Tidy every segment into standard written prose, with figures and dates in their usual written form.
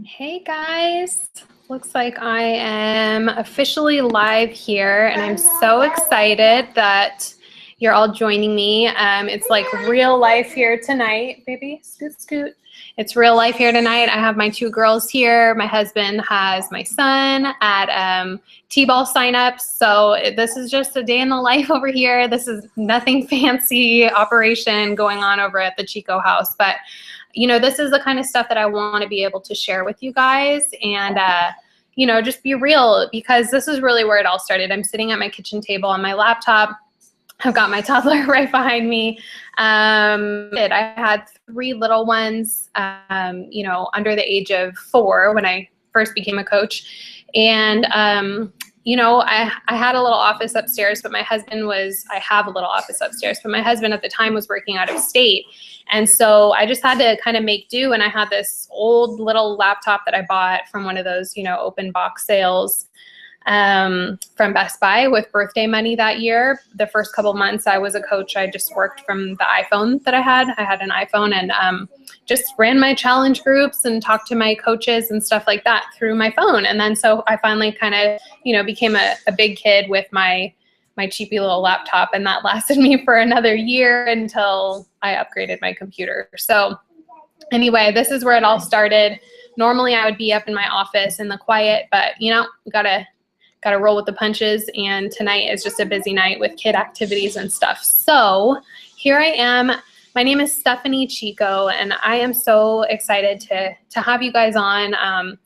Hey guys, looks like I am officially live here and I'm so excited that you're all joining me. It's like real life here tonight, baby, scoot, scoot. It's real life here tonight. I have my two girls here. My husband has my son at T-ball signups. So this is just a day in the life over here. This is nothing fancy operation going on over at the Chico house, but you know, this is the kind of stuff that I want to be able to share with you guys and, you know, just be real, because this is really where it all started. I'm sitting at my kitchen table on my laptop. I've got my toddler right behind me. I had three little ones, you know, under the age of 4 when I first became a coach. And, you know, I had a little office upstairs, but my husband was, I have a little office upstairs, but my husband at the time was working out of state. And so I just had to kind of make do. And I had this old little laptop that I bought from one of those, you know, open box sales from Best Buy with birthday money that year. The first couple months I was a coach, I just worked from the iPhone that I had. I had an iPhone and just ran my challenge groups and talked to my coaches and stuff like that through my phone. And then so I finally kind of, you know, became a big kid with my cheapy little laptop, and that lasted me for another year until I upgraded my computer. So anyway, this is where it all started. Normally I would be up in my office in the quiet, but you know, we gotta roll with the punches, and tonight is just a busy night with kid activities and stuff. So here I am. My name is Stephanie Chico, and I am so excited to have you guys on.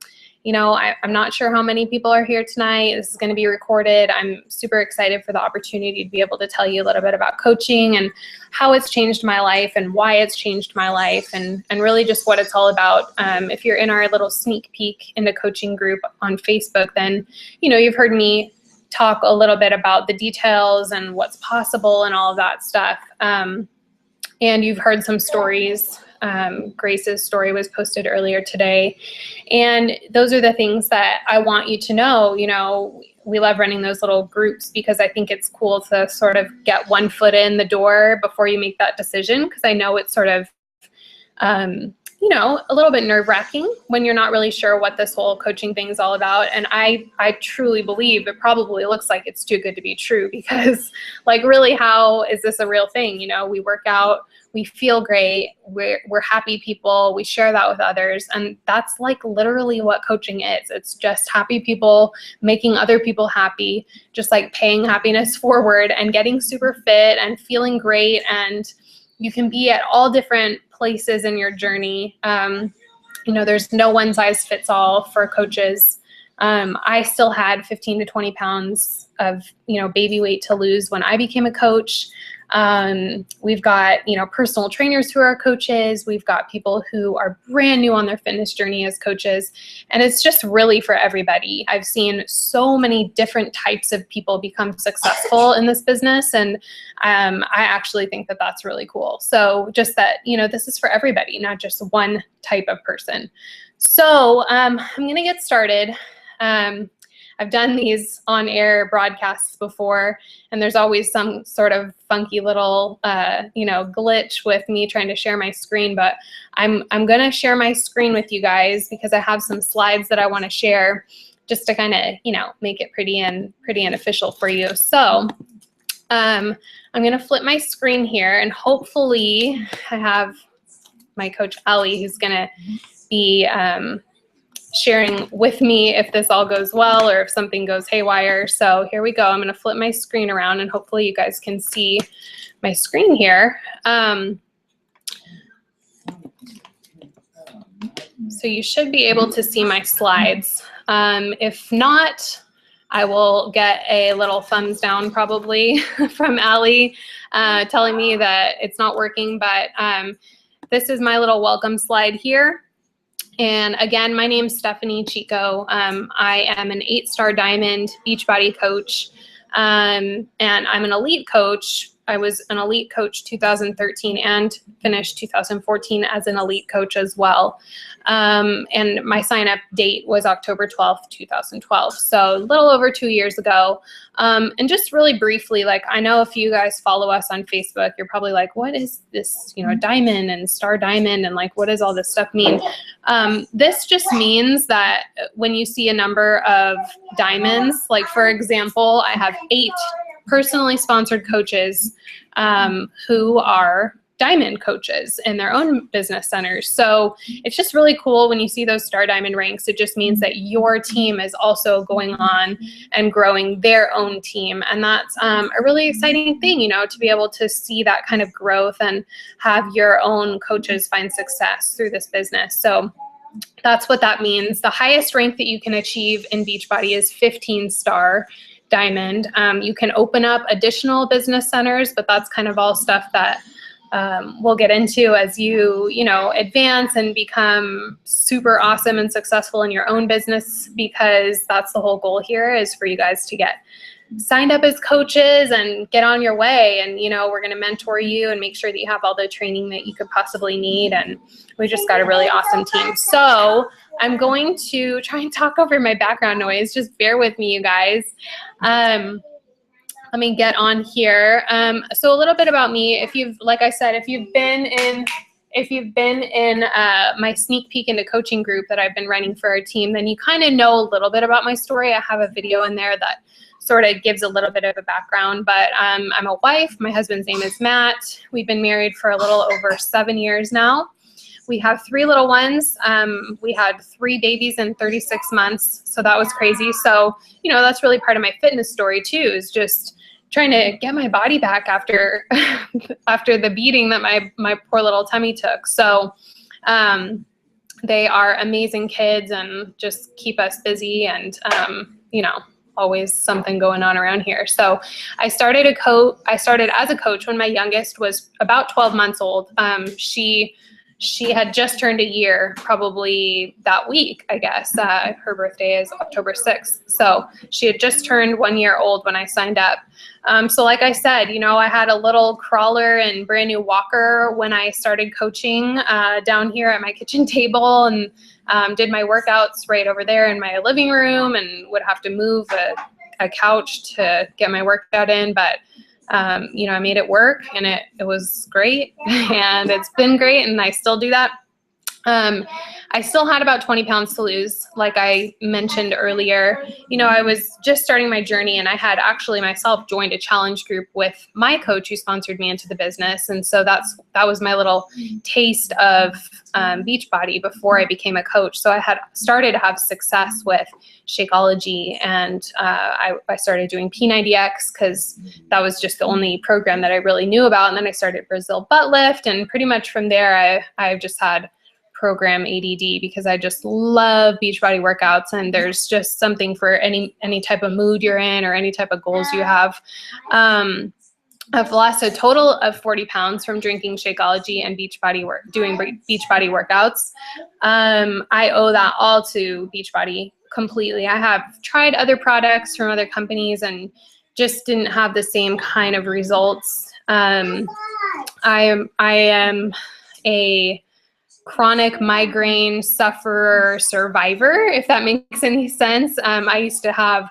You know, I'm not sure how many people are here tonight. This is going to be recorded. I'm super excited for the opportunity to be able to tell you a little bit about coaching and how it's changed my life and why it's changed my life, and really just what it's all about. If you're in our little sneak peek into coaching group on Facebook, then, you know, you've heard me talk a little bit about the details and what's possible and all of that stuff. And you've heard some stories. Grace's story was posted earlier today. And those are the things that I want you to know. You know, we love running those little groups because I think it's cool to sort of get one foot in the door before you make that decision, because I know it's sort of, you know, a little bit nerve-wracking when you're not really sure what this whole coaching thing is all about. And I truly believe it probably looks like it's too good to be true, because like, really, how is this a real thing? You know, we work out, we feel great, we're happy people, we share that with others, and that's like literally what coaching is. It's just happy people making other people happy, just like paying happiness forward and getting super fit and feeling great. And you can be at all different places in your journey. You know, there's no one size fits all for coaches. I still had 15 to 20 pounds of, you know, baby weight to lose when I became a coach. We've got, you know, personal trainers who are coaches. We've got people who are brand new on their fitness journey as coaches. And it's just really for everybody. I've seen so many different types of people become successful in this business. And I actually think that that's really cool. So just that, you know, this is for everybody, not just one type of person. So I'm going to get started. I've done these on-air broadcasts before, and there's always some sort of funky little, you know, glitch with me trying to share my screen. But I'm gonna share my screen with you guys because I have some slides that I want to share, just to kind of, you know, make it pretty and official for you. So I'm gonna flip my screen here, and hopefully I have my coach Ellie, who's gonna be sharing with me if this all goes well or if something goes haywire. So here we go. I'm going to flip my screen around, and hopefully you guys can see my screen here. So you should be able to see my slides. If not, I will get a little thumbs down probably from Allie telling me that it's not working. But this is my little welcome slide here. And again, my name's Stephanie Chico. I am an 8-star diamond Beachbody coach, and I'm an elite coach I was an elite coach 2013 and finished 2014 as an elite coach as well. And my sign up date was October 12th, 2012. So a little over 2 years ago. And just really briefly, like, I know if you guys follow us on Facebook, you're probably like, what is this, diamond and star diamond? And like, what does all this stuff mean? This just means that when you see a number of diamonds, like for example, I have 8 personally sponsored coaches who are diamond coaches in their own business centers. So it's just really cool when you see those star diamond ranks. It just means that your team is also going on and growing their own team. And that's a really exciting thing, to be able to see that kind of growth and have your own coaches find success through this business. So that's what that means. The highest rank that you can achieve in Beachbody is 15-star diamond. You can open up additional business centers, but that's kind of all stuff that we'll get into as you advance and become super awesome and successful in your own business, because that's the whole goal here, is for you guys to get signed up as coaches and get on your way. And, we're going to mentor you and make sure that you have all the training that you could possibly need. And we just got a really awesome team. So I'm going to try and talk over my background noise. Just bear with me, you guys. Let me get on here. So a little bit about me. Like I said, if you've been in my sneak peek into coaching group that I've been running for our team, then you kind of know a little bit about my story. I have a video in there that sort of gives a little bit of a background, but I'm a wife. My husband's name is Matt. We've been married for a little over 7 years now. We have 3 little ones. We had 3 babies in 36 months, so that was crazy. So, that's really part of my fitness story too, is just trying to get my body back after after the beating that my poor little tummy took. So they are amazing kids and just keep us busy, and always something going on around here. So I started as a coach when my youngest was about 12 months old. She had just turned a year probably that week, I guess. Her birthday is October 6th. So she had just turned 1 year old when I signed up. So like I said, I had a little crawler and brand new walker when I started coaching down here at my kitchen table, and did my workouts right over there in my living room, and would have to move a couch to get my workout in. But I made it work, and it was great, and it's been great, and I still do that. I still had about 20 pounds to lose, like I mentioned earlier. I was just starting my journey, and I had actually myself joined a challenge group with my coach who sponsored me into the business. And so that was my little taste of Beachbody before I became a coach. So I had started to have success with Shakeology, and I started doing P90X because that was just the only program that I really knew about. And then I started Brazil Butt Lift, and pretty much from there I've just had program ADD, because I just love Beachbody workouts, and there's just something for any type of mood you're in or any type of goals you have. I've lost a total of 40 pounds from drinking Shakeology and doing Beachbody workouts. I owe that all to Beachbody completely. I have tried other products from other companies and just didn't have the same kind of results. I am a chronic migraine sufferer survivor, if that makes any sense. I used to have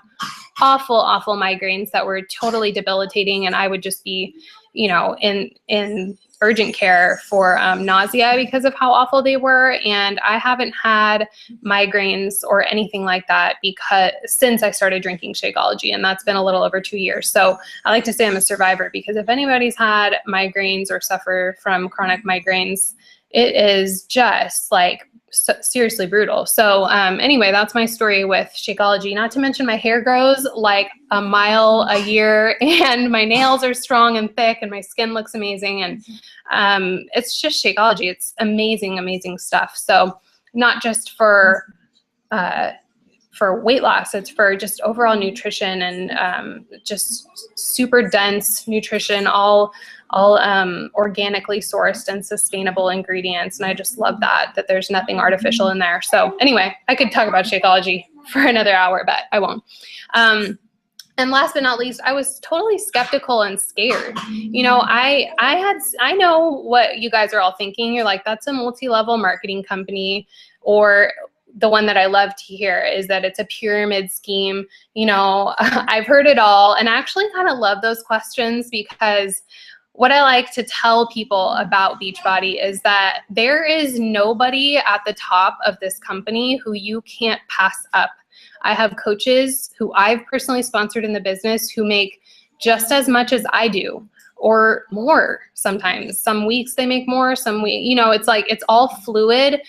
awful migraines that were totally debilitating, and I would just be, in urgent care for nausea because of how awful they were. And I haven't had migraines or anything like that since I started drinking Shakeology, and that's been a little over 2 years. So I like to say I'm a survivor, because if anybody's had migraines or suffer from chronic migraines, it is just like seriously brutal. So anyway, that's my story with Shakeology. Not to mention my hair grows like a mile a year, and my nails are strong and thick, and my skin looks amazing. And it's just Shakeology. It's amazing stuff. So not just for weight loss, it's for just overall nutrition, and just super dense nutrition, all organically sourced and sustainable ingredients. And I just love that there's nothing artificial in there. So anyway, I could talk about Shakeology for another hour, but I won't. And last but not least, I was totally skeptical and scared. You know, I know what you guys are all thinking. You're like, that's a multi-level marketing company, or the one that I love to hear is that it's a pyramid scheme. You know, I've heard it all, and I actually kind of love those questions, because what I like to tell people about Beachbody is that there is nobody at the top of this company who you can't pass up. I have coaches who I've personally sponsored in the business who make just as much as I do, or more sometimes. Some weeks they make more, you know, it's like, it's all fluid.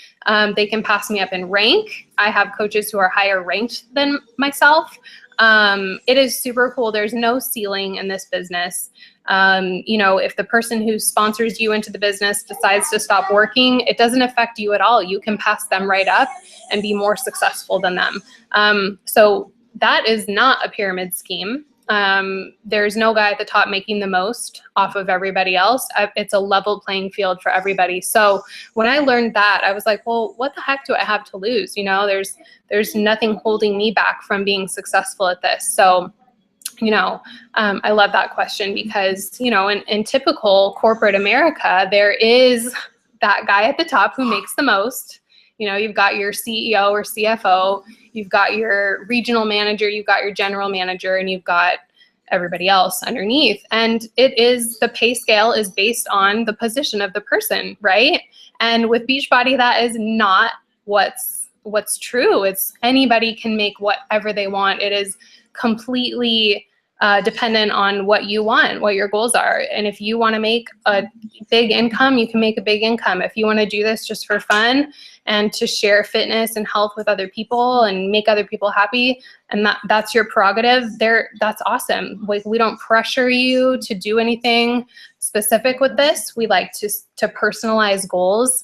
They can pass me up in rank. I have coaches who are higher ranked than myself. It is super cool. There's no ceiling in this business. You know, if the person who sponsors you into the business decides to stop working, it doesn't affect you at all. You can pass them right up and be more successful than them. So that is not a pyramid scheme. There's no guy at the top making the most off of everybody else. It's a level playing field for everybody. So when I learned that, I was like, well, what the heck do I have to lose? You know, there's nothing holding me back from being successful at this. So, you know, I love that question, because, you know, in typical corporate America, there is that guy at the top who makes the most. You know, you've got your CEO or CFO, you've got your regional manager, you've got your general manager, and you've got everybody else underneath. And the pay scale is based on the position of the person, right? And with Beachbody, that is not what's true. It's anybody can make whatever they want. It is completely dependent on what you want, what your goals are. And if you want to make a big income, you can make a big income. If you want to do this just for fun and to share fitness and health with other people and make other people happy, and that's your prerogative, that's awesome. We don't pressure you to do anything specific with this. We like to personalize goals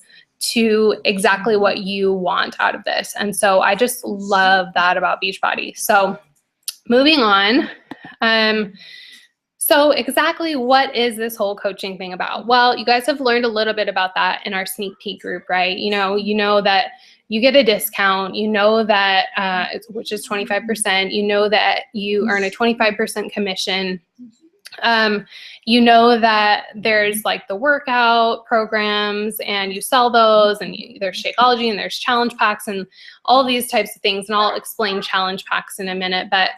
to exactly what you want out of this. And so I just love that about Beachbody. So moving on. So exactly what is this whole coaching thing about? Well, you guys have learned a little bit about that in our sneak peek group, right? You know that you get a discount, you know that, which is 25%, you know that you earn a 25% commission. You know that there's like the workout programs, and you sell those, and there's Shakeology, and there's challenge packs, and all these types of things. And I'll explain challenge packs in a minute, but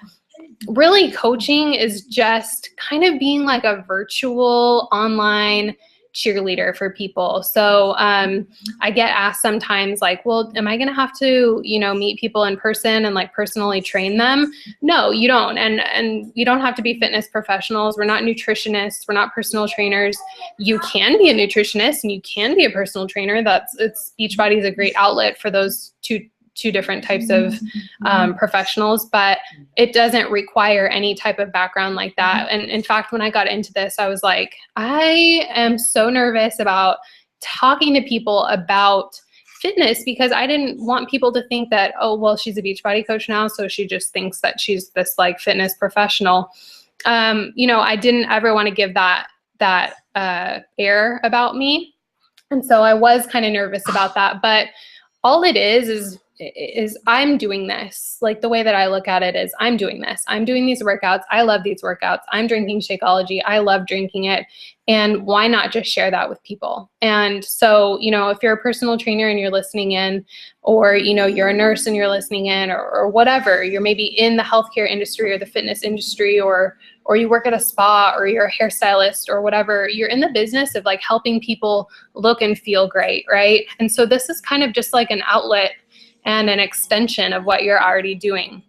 really coaching is just kind of being like a virtual online cheerleader for people. So I get asked sometimes like, well, am I going to have to, you know, meet people in person and like personally train them? No, you don't. And you don't have to be fitness professionals. We're not nutritionists. We're not personal trainers. You can be a nutritionist and you can be a personal trainer. Beachbody is a great outlet for those two different types of professionals, but it doesn't require any type of background like that. And in fact, when I got into this, I was like, I am so nervous about talking to people about fitness, because I didn't want people to think that, oh, well, she's a Beachbody coach now, so she just thinks that she's this like fitness professional. You know, I didn't ever want to give that air about me. And so I was kind of nervous about that, but all it is I'm doing this. Like the way that I look at it is I'm doing this. I'm doing these workouts. I love these workouts. I'm drinking Shakeology. I love drinking it. And why not just share that with people? And so, you know, if you're a personal trainer and you're listening in, or, you know, you're a nurse and you're listening in, or whatever, you're maybe in the healthcare industry or the fitness industry, or you work at a spa, or you're a hairstylist, or whatever, you're in the business of like helping people look and feel great, right? And so this is kind of just like an outlet and an extension of what you're already doing.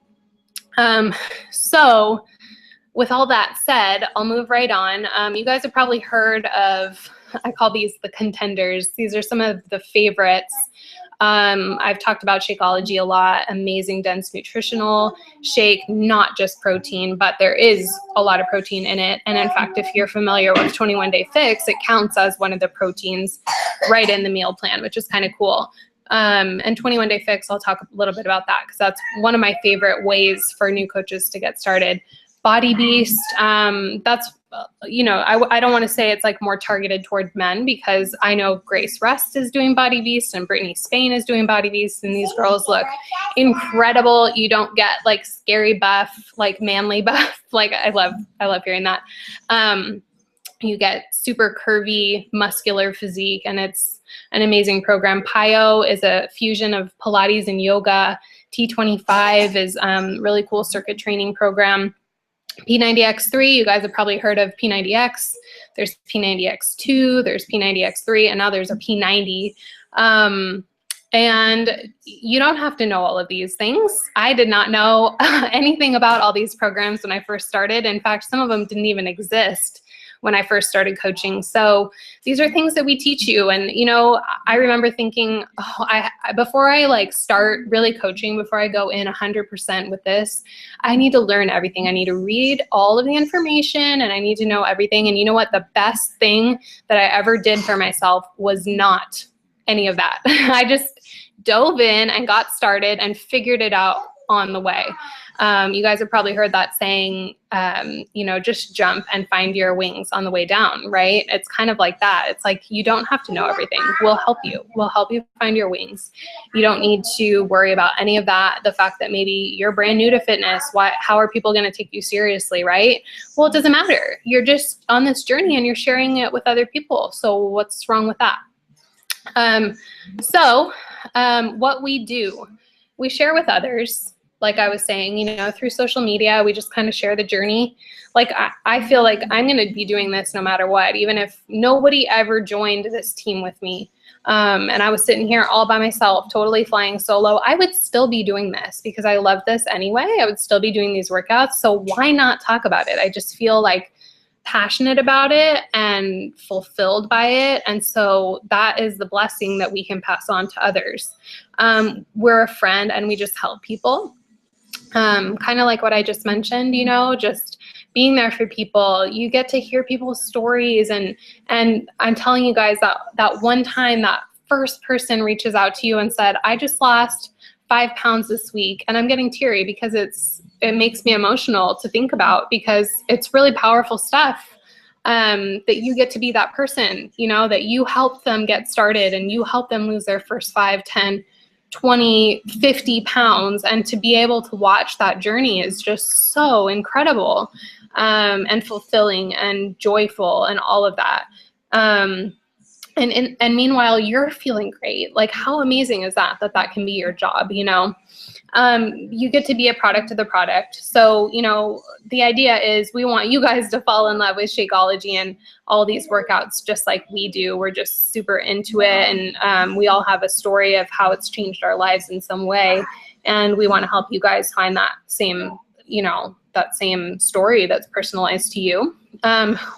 So with all that said, I'll move right on. You guys have probably heard of, I call these the contenders. These are some of the favorites. I've talked about Shakeology a lot. Amazing, dense, nutritional shake, not just protein, but there is a lot of protein in it. And in fact, if you're familiar with 21 Day Fix, it counts as one of the proteins right in the meal plan, which is kind of cool. And 21 Day Fix, I'll talk a little bit about that, because that's one of my favorite ways for new coaches to get started. Body Beast, that's you know, I don't want to say it's like more targeted toward men, because I know Grace Rest is doing Body Beast and Brittany Spain is doing Body Beast, and these girls look incredible. You don't get like scary buff, like manly buff. Like I love hearing that. You get super curvy, muscular physique, and it's an amazing program. PiYo is a fusion of Pilates and yoga. T25 is really cool circuit training program. P90X3, you guys have probably heard of P90X. There's P90X2, there's P90X3, and now there's a P90. And you don't have to know all of these things. I did not know anything about all these programs when I first started. In fact, some of them didn't even exist when I first started coaching. So these are things that we teach you. And, you know, I remember thinking, oh, before I like start really coaching, before I go in 100% with this, I need to learn everything. I need to read all of the information, and I need to know everything. And you know what? The best thing that I ever did for myself was not any of that. I just dove in and got started and figured it out on the way. You guys have probably heard that saying, you know, just jump and find your wings on the way down, right? It's kind of like that. It's like, you don't have to know everything. We'll help you. We'll help you find your wings. You don't need to worry about any of that. The fact that maybe you're brand new to fitness, how are people going to take you seriously, right? Well, it doesn't matter. You're just on this journey and you're sharing it with other people. So what's wrong with that? What we do, we share with others. Like I was saying, you know, through social media, we just kind of share the journey. Like I feel like I'm going to be doing this no matter what, even if nobody ever joined this team with me. And I was sitting here all by myself, totally flying solo. I would still be doing this because I love this anyway. I would still be doing these workouts. So why not talk about it? I just feel like passionate about it and fulfilled by it. And so that is the blessing that we can pass on to others. We're a friend and we just help people. Kind of like what I just mentioned, you know, just being there for people. You get to hear people's stories, and I'm telling you guys that one time that first person reaches out to you and said, I just lost 5 pounds this week, and I'm getting teary because it makes me emotional to think about, because it's really powerful stuff. That you get to be that person, you know, that you help them get started and you help them lose their first 5, 10, 20, 50 pounds, and to be able to watch that journey is just so incredible, and fulfilling and joyful and all of that. And meanwhile, you're feeling great. Like, how amazing is that can be your job, you know? You get to be a product of the product. So, you know, the idea is we want you guys to fall in love with Shakeology and all these workouts just like we do. We're just super into it, and we all have a story of how it's changed our lives in some way. And we want to help you guys find that same, you know, that same story that's personalized to you.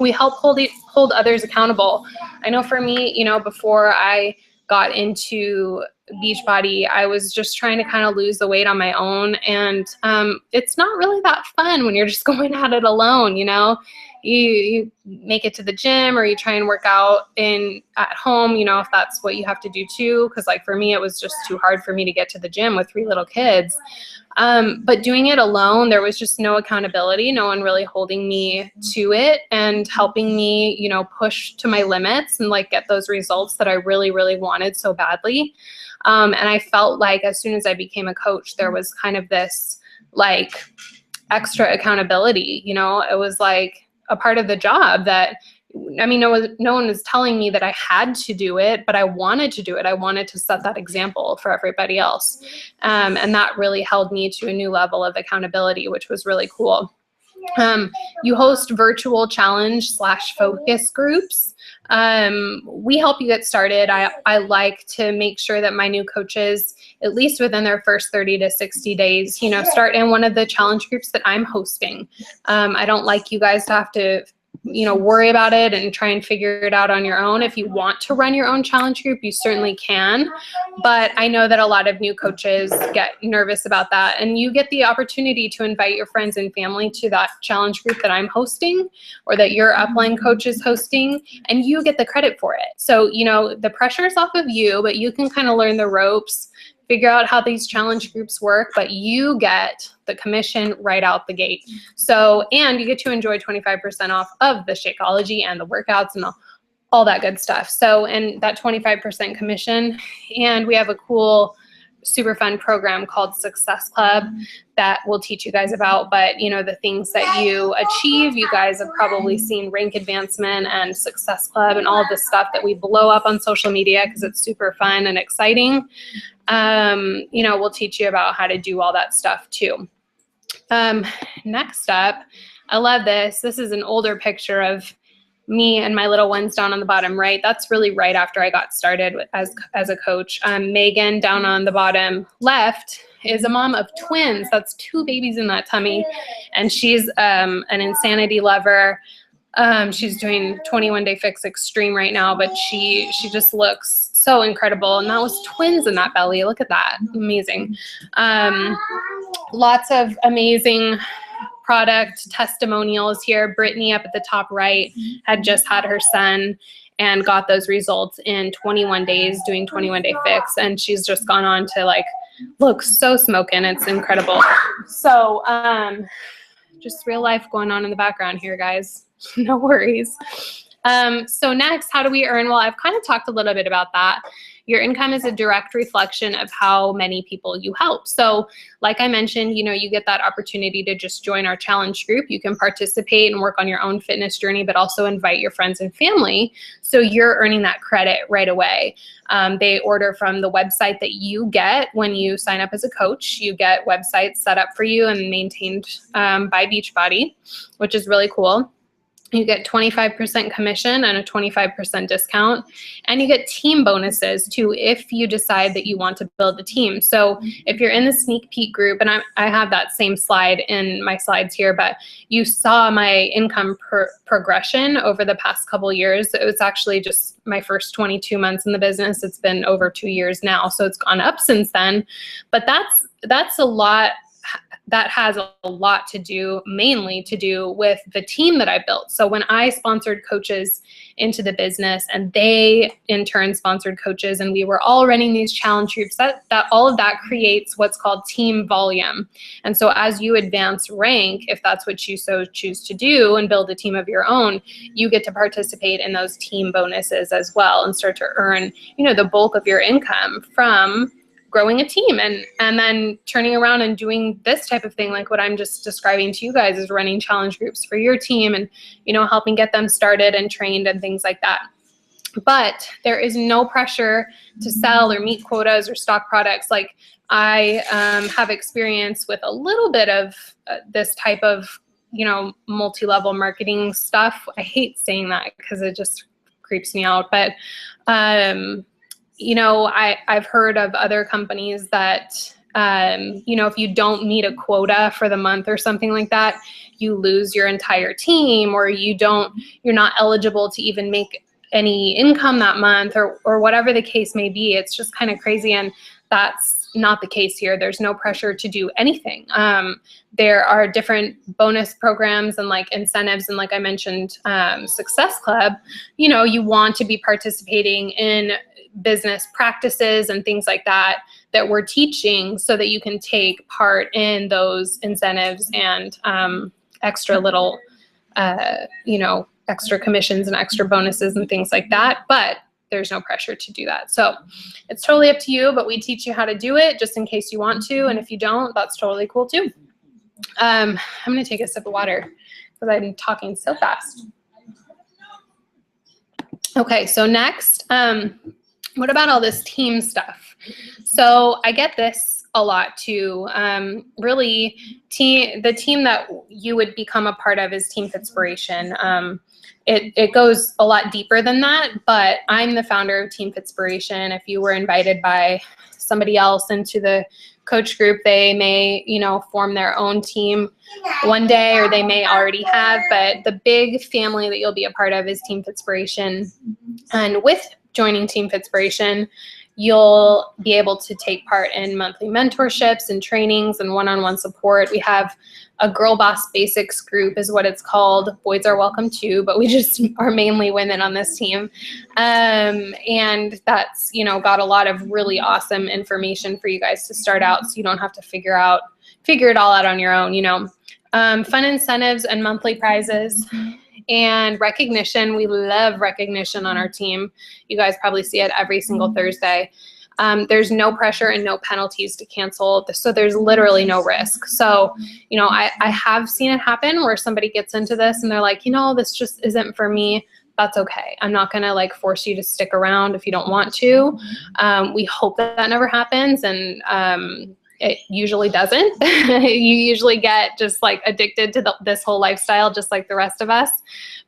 We help hold others accountable. I know for me, you know, before I got into Beachbody, I was just trying to kind of lose the weight on my own. And it's not really that fun when you're just going at it alone, you know. You make it to the gym, or you try and work out at home, you know, if that's what you have to do too. Because like for me, it was just too hard for me to get to the gym with 3 little kids. But doing it alone, there was just no accountability, no one really holding me to it and helping me, you know, push to my limits and like get those results that I really, really wanted so badly. And I felt like as soon as I became a coach, there was kind of this like extra accountability, you know. It was like a part of the job that, I mean, no one was telling me that I had to do it, but I wanted to do it. I wanted to set that example for everybody else. And that really held me to a new level of accountability, which was really cool. You host virtual challenge/focus groups. We help you get started. I like to make sure that my new coaches, at least within their first 30 to 60 days, you know, start in one of the challenge groups that I'm hosting. I don't like you guys to have to, you know, worry about it and try and figure it out on your own. If you want to run your own challenge group, you certainly can. But I know that a lot of new coaches get nervous about that. And you get the opportunity to invite your friends and family to that challenge group that I'm hosting, or that your upline coach is hosting, and you get the credit for it. So, you know, the pressure is off of you, but you can kind of learn the ropes, figure out how these challenge groups work, but you get the commission right out the gate. So, and you get to enjoy 25% off of the Shakeology and the workouts and all that good stuff. So, and that 25% commission, and we have a cool, super fun program called Success Club that we'll teach you guys about. But you know, the things that you achieve, you guys have probably seen rank advancement and Success Club and all of the stuff that we blow up on social media because it's super fun and exciting. You know, we'll teach you about how to do all that stuff too. Next up, I love this. This is an older picture of me and my little ones down on the bottom right. That's really right after I got started as a coach. Megan down on the bottom left is a mom of twins. That's 2 babies in that tummy. And she's an insanity lover. She's doing 21 Day Fix Extreme right now, but she just looks so incredible. And that was twins in that belly. Look at that. Amazing. Lots of amazing product testimonials here. Brittany up at the top right had just had her son and got those results in 21 days doing 21 Day Fix. And she's just gone on to like look so smoking. It's incredible. So just real life going on in the background here, guys. No worries. So next, how do we earn? Well, I've kind of talked a little bit about that. Your income is a direct reflection of how many people you help. So like I mentioned, you know, you get that opportunity to just join our challenge group. You can participate and work on your own fitness journey, but also invite your friends and family. So you're earning that credit right away. They order from the website that you get when you sign up as a coach. You get websites set up for you and maintained by Beachbody, which is really cool. You get 25% commission and a 25% discount, and you get team bonuses too if you decide that you want to build a team. So if you're in the sneak peek group, and I have that same slide in my slides here, but you saw my income progression over the past couple years. It was actually just my first 22 months in the business. It's been over 2 years now, so it's gone up since then. But that's a lot. That has a lot to do, mainly to do with the team that I built. So when I sponsored coaches into the business and they in turn sponsored coaches and we were all running these challenge groups, that all of that creates what's called team volume. And so as you advance rank, if that's what you so choose to do and build a team of your own, you get to participate in those team bonuses as well and start to earn, you know, the bulk of your income from growing a team and then turning around and doing this type of thing, like what I'm just describing to you guys, is running challenge groups for your team and, you know, helping get them started and trained and things like that. But there is no pressure to sell or meet quotas or stock products. Like I have experience with a little bit of this type of, you know, multi-level marketing stuff. I hate saying that because it just creeps me out. But you know, I've heard of other companies that, you know, if you don't meet a quota for the month or something like that, you lose your entire team, or you're not eligible to even make any income that month, or whatever the case may be. It's just kind of crazy. And that's not the case here. There's no pressure to do anything. There are different bonus programs and like incentives. And like I mentioned, Success Club, you know, you want to be participating in business practices and things like that we're teaching so that you can take part in those incentives and extra little, you know, extra commissions and extra bonuses and things like that. But there's no pressure to do that. So it's totally up to you, but we teach you how to do it just in case you want to. And if you don't, that's totally cool too. I'm going to take a sip of water because I'm talking so fast. Okay, so next, what about all this team stuff? So I get this a lot too. Really, the team that you would become a part of is TeamFITspiration. It goes a lot deeper than that, but I'm the founder of TeamFITspiration. If you were invited by somebody else into the coach group, they may, you know, form their own team one day, or they may already have, but the big family that you'll be a part of is TeamFITspiration. And with joining TeamFITspiration, you'll be able to take part in monthly mentorships and trainings and one-on-one support. We have a Girl Boss Basics group is what it's called. Boys are welcome too, but we just are mainly women on this team. And that's, you know, got a lot of really awesome information for you guys to start out, so you don't have to figure it all out on your own, you know. Fun incentives and monthly prizes and recognition. We love recognition on our team. You guys probably see it every single Thursday. There's no pressure and no penalties to cancel, so there's literally no risk. So, you know, I have seen it happen where somebody gets into this and they're like, you know, this just isn't for me. That's okay. I'm not gonna like force you to stick around if you don't want to. We hope that never happens, and it usually doesn't. You usually get just like addicted to this whole lifestyle, just like the rest of us.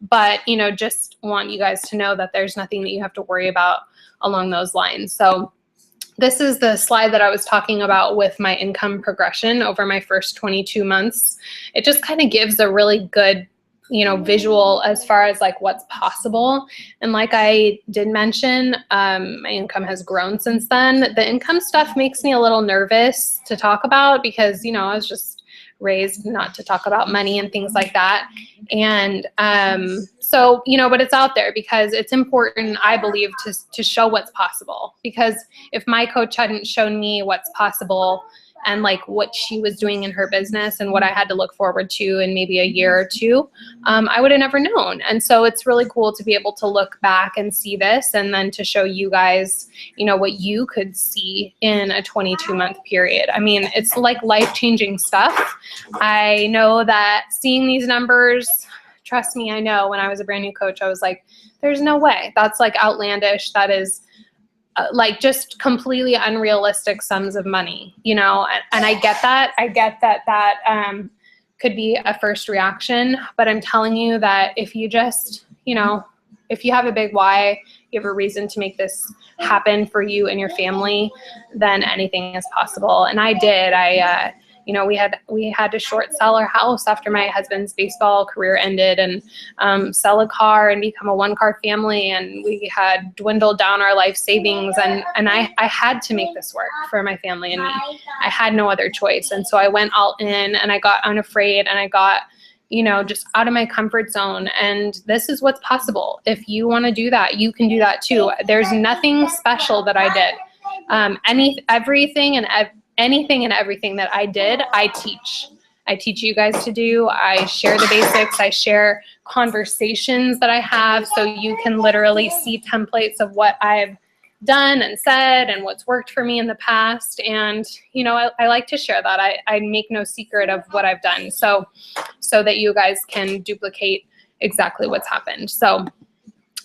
But, you know, just want you guys to know that there's nothing that you have to worry about along those lines. So this is the slide that I was talking about with my income progression over my first 22 months. It just kind of gives a really good, you know, visual as far as like what's possible. And like I did mention, my income has grown since then. The income stuff makes me a little nervous to talk about because, you know, I was just raised not to talk about money and things like that. And so, you know, but it's out there because it's important, I believe, to show what's possible. Because if my coach hadn't shown me what's possible and like what she was doing in her business and what I had to look forward to in maybe a year or two, I would have never known. And so it's really cool to be able to look back and see this, and then to show you guys, you know, what you could see in a 22-month period. I mean, it's like life-changing stuff. I know that seeing these numbers, trust me, I know when I was a brand new coach, I was like, there's no way. That's like outlandish. That is like just completely unrealistic sums of money, you know, and I get that. I get that could be a first reaction, but I'm telling you that if you just, you know, if you have a big why, you have a reason to make this happen for you and your family, then anything is possible. And I did. You know, we had to short sell our house after my husband's baseball career ended, and sell a car and become a one-car family. And we had dwindled down our life savings, and I had to make this work for my family and me. I had no other choice. And so I went all in, and I got unafraid, and I got, you know, just out of my comfort zone. And this is what's possible. If you want to do that, you can do that too. There's nothing special that I did. Anything and everything that I did, I teach. I teach you guys to do. I share the basics. I share conversations that I have, so you can literally see templates of what I've done and said and what's worked for me in the past. And, you know, I like to share that. I make no secret of what I've done, so that you guys can duplicate exactly what's happened. So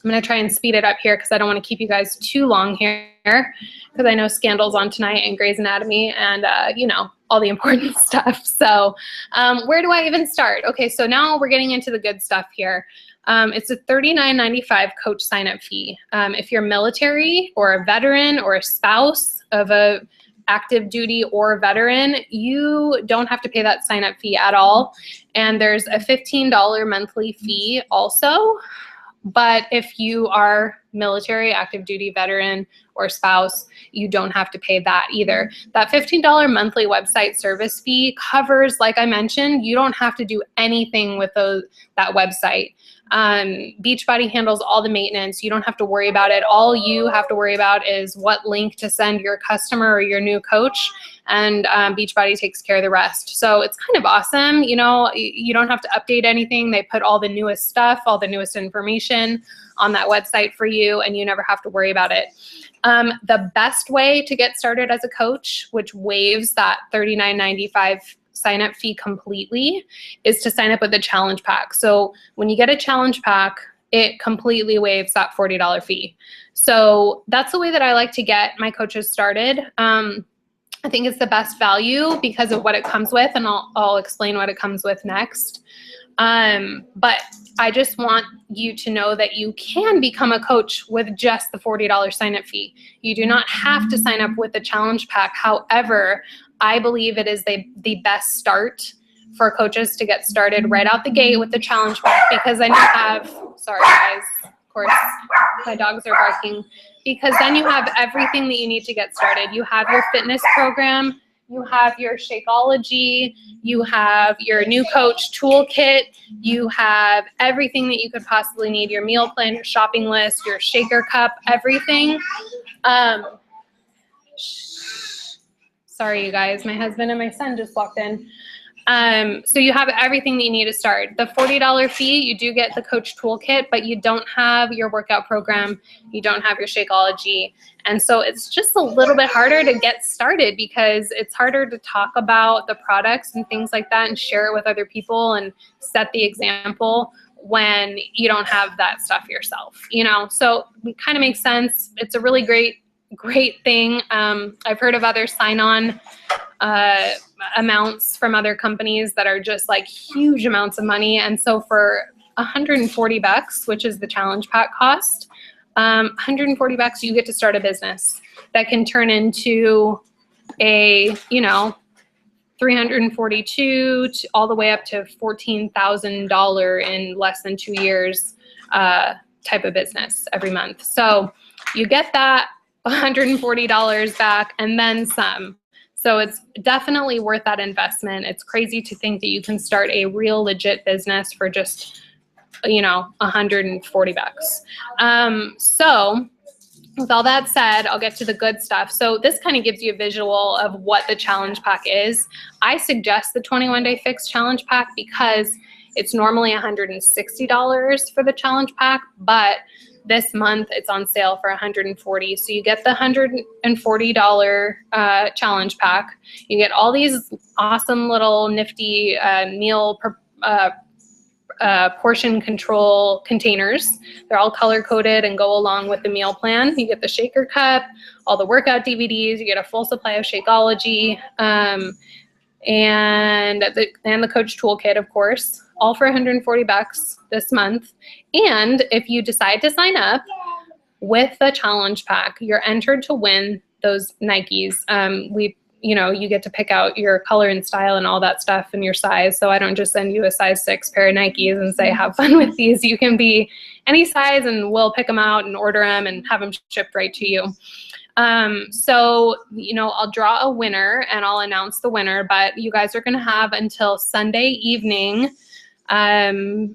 I'm going to try and speed it up here because I don't want to keep you guys too long here, because I know Scandal's on tonight and Grey's Anatomy and, you know, all the important stuff. So where do I even start? Okay, so now we're getting into the good stuff here. It's a $39.95 coach sign-up fee. If you're military or a veteran or a spouse of a active duty or veteran, you don't have to pay that sign-up fee at all. And there's a $15 monthly fee also. But if you are military, active duty, veteran, or spouse, you don't have to pay that either. That $15 monthly website service fee covers, like I mentioned, you don't have to do anything with that website. Beachbody handles all the maintenance. You don't have to worry about it. All you have to worry about is what link to send your customer or your new coach, and Beachbody takes care of the rest. So it's kind of awesome. You know, you don't have to update anything. They put all the newest stuff, all the newest information on that website for you, and you never have to worry about it. The best way to get started as a coach, which waives that $39.95 sign-up fee completely, is to sign up with a challenge pack. So when you get a challenge pack, it completely waives that $40 fee. So that's the way that I like to get my coaches started. I think it's the best value because of what it comes with, and I'll explain what it comes with next. But I just want you to know that you can become a coach with just the $40 sign-up fee. You do not have to sign up with the challenge pack. However, I believe it is the best start for coaches to get started right out the gate with the challenge pack, because then you have, sorry guys, course, my dogs are barking, because then you have everything that you need to get started. You have your fitness program, you have your Shakeology, you have your new coach toolkit, you have everything that you could possibly need, your meal plan, your shopping list, your shaker cup, everything. Sorry, you guys, my husband and my son just walked in. So you have everything that you need to start. The $40 fee, you do get the coach toolkit, but you don't have your workout program, you don't have your Shakeology. And so it's just a little bit harder to get started, because it's harder to talk about the products and things like that and share it with other people and set the example when you don't have that stuff yourself, you know? So it kind of makes sense. It's a really great thing. I've heard of other sign-on amounts from other companies that are just like huge amounts of money. And so for $140, which is the challenge pack cost, $140, you get to start a business that can turn into a, you know, $342 to all the way up to $14,000 in less than 2 years type of business every month. So you get that $140 back and then some. So it's definitely worth that investment. It's crazy to think that you can start a real legit business for just, you know, $140. So with all that said, I'll get to the good stuff. So this kind of gives you a visual of what the challenge pack is. I suggest the 21-day fix challenge pack because it's normally $160 for the challenge pack, but this month it's on sale for $140. So you get the $140 challenge pack. You get all these awesome little nifty meal portion control containers. They're all color coded and go along with the meal plan. You get the shaker cup, all the workout DVDs, you get a full supply of Shakeology, and the coach toolkit, of course, all for $140 this month. And if you decide to sign up with the challenge pack, you're entered to win those Nikes. You get to pick out your color and style and all that stuff and your size. So I don't just send you a size 6 pair of Nikes and say, have fun with these. You can be any size and we'll pick them out and order them and have them shipped right to you. I'll draw a winner and I'll announce the winner, but you guys are going to have until Sunday evening,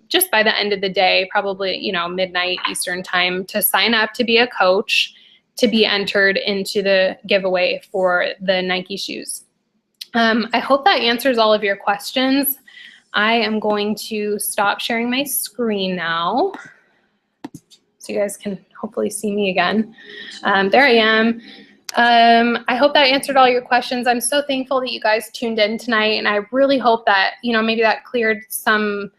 just by the end of the day, probably, midnight Eastern time, to sign up to be a coach, to be entered into the giveaway for the Nike shoes. I hope that answers all of your questions. I am going to stop sharing my screen now so you guys can hopefully see me again. There I am. I hope that answered all your questions. I'm so thankful that you guys tuned in tonight, and I really hope that, maybe that cleared some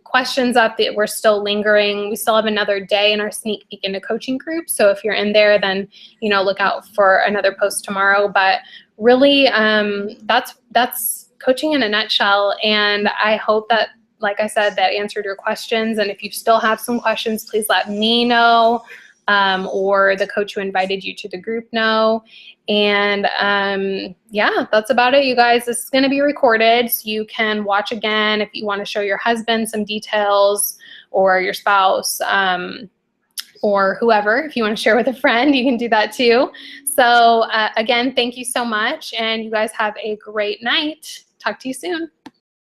questions up that were still lingering. We still have another day in our sneak peek into coaching group. So if you're in there, then, look out for another post tomorrow. But really, that's coaching in a nutshell. And I hope that, like I said, that answered your questions. And if you still have some questions, please let me know, or the coach who invited you to the group know. And yeah, that's about it, you guys. This is going to be recorded, so you can watch again if you want to show your husband some details, or your spouse, or whoever. If you want to share with a friend, you can do that too. So again, thank you so much, and you guys have a great night. Talk to you soon.